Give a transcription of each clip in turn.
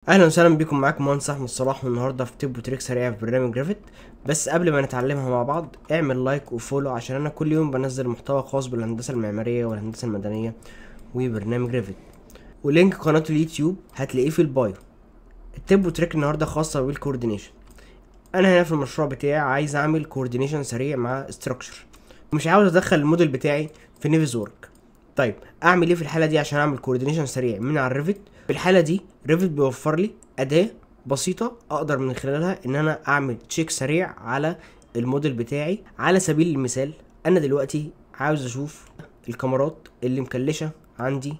اهلا وسهلا بكم، معاكم مهندس احمد صلاح، والنهارده في تيب وتريك سريعه في برنامج ريفت. بس قبل ما نتعلمها مع بعض اعمل لايك وفولو، عشان انا كل يوم بنزل محتوى خاص بالهندسه المعماريه والهندسه المدنيه وبرنامج ريفت. ولينك قناه اليوتيوب هتلاقيه في البايو. التيب وتريك النهارده خاصه بالكوردينيشن. انا هنا في المشروع بتاعي عايز اعمل كوردينيشن سريع مع استراكشر، مش عاوز ادخل الموديل بتاعي في نيفيز ورك. طيب اعمل ايه في الحاله دي عشان اعمل كوردينيشن سريع من على الريفت؟ في الحاله دي ريفت بيوفر لي اداه بسيطه اقدر من خلالها ان انا اعمل تشيك سريع على الموديل بتاعي. على سبيل المثال انا دلوقتي عاوز اشوف الكاميرات اللي مكلشه عندي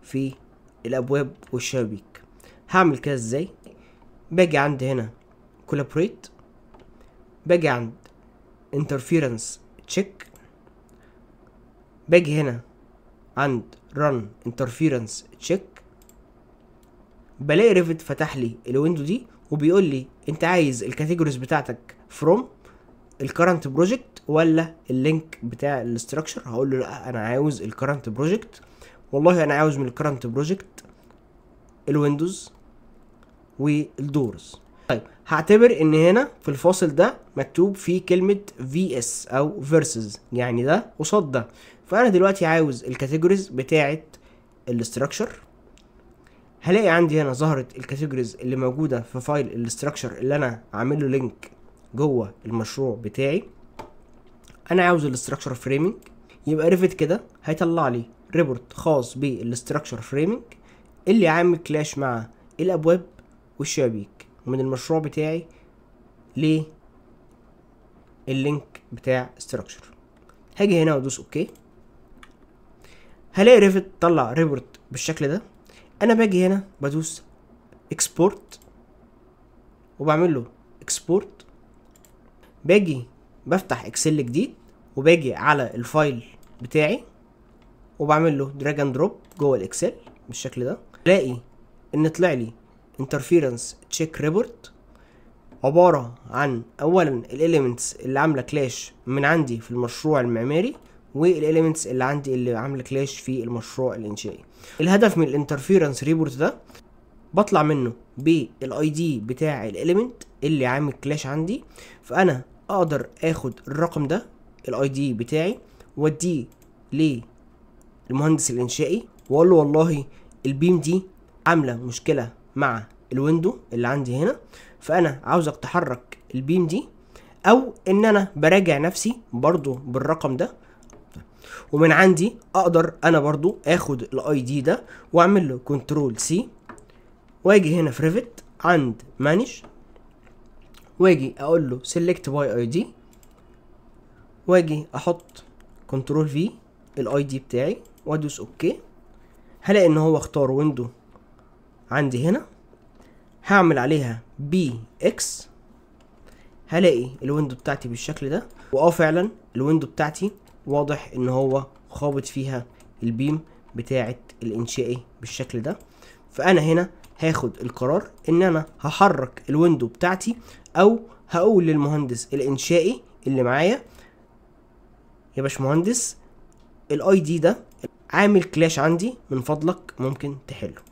في الابواب والشبابيك. هعمل كده ازاي؟ باجي عند هنا كولابوريت، باجي عند انترفيرنس تشيك، باجي هنا عند ران انترفيرنس تشيك، بلاقي ريفت فتح لي الويندو دي وبيقول لي انت عايز الكاتيجوريز بتاعتك فروم الكرنت بروجكت ولا اللينك بتاع الاستراكشر. هقول له لا، انا عاوز الكرنت بروجكت. والله انا عاوز من الكرنت بروجكت الويندوز والدورز. طيب هعتبر ان هنا في الفاصل ده مكتوب فيه كلمة VS او versus، يعني ده قصاد ده. فانا دلوقتي عاوز الكاتيجوريز بتاعت الاستراكشر. هلاقي عندي هنا ظهرت الكاتيجوريز اللي موجودة في فايل الاستراكشر اللي انا عامل له لينك جوه المشروع بتاعي. انا عاوز الاستراكشر فريمنج، يبقى ريفت كده هيطلع لي ريبورت خاص بالاستراكشر فريمنج اللي عامل كلاش مع الابواب والشبابيك ومن المشروع بتاعي لللينك بتاع استراكشر. هاجي هنا وادوس اوكي، هلاقي ريفت طلع ريبورت بالشكل ده. انا باجي هنا بدوس اكسبورت وبعمل له اكسبورت، باجي بفتح اكسل جديد وباجي على الفايل بتاعي وبعمل له دراج اند دروب جوه الاكسل بالشكل ده. الاقي ان طلع لي انترفيرنس تشيك ريبورت عباره عن اولا الاليمنتس اللي عامله كلاش من عندي في المشروع المعماري والاليمنتس اللي عندي اللي عامله كلاش في المشروع الانشائي. الهدف من الانترفيرنس ريبورت ده بطلع منه بالاي دي بتاع الاليمنت اللي عامل كلاش عندي، فانا اقدر اخد الرقم ده الاي دي بتاعي واديه للمهندس الانشائي واقول له والله البيم دي عامله مشكله مع الويندو اللي عندي هنا، فانا عاوزك تحرك البيم دي، او ان انا براجع نفسي برضو بالرقم ده. ومن عندي اقدر انا برضو اخد الاي دي ده واعمل له كنترول سي واجي هنا في ريفت عند مانج واجي اقول له سيلكت باي اي دي واجي احط كنترول في الاي دي بتاعي وادوس اوكي. هلاقي ان هو اختار ويندو عندي هنا، هعمل عليها بي اكس، هلاقي الويندو بتاعتي بالشكل ده. فعلا الويندو بتاعتي واضح ان هو خابط فيها البيم بتاعت الانشائي بالشكل ده. فانا هنا هاخد القرار ان انا هحرك الويندو بتاعتي او هقول للمهندس الانشائي اللي معايا يا باشمهندس الاي دي ده عامل كلاش عندي، من فضلك ممكن تحله.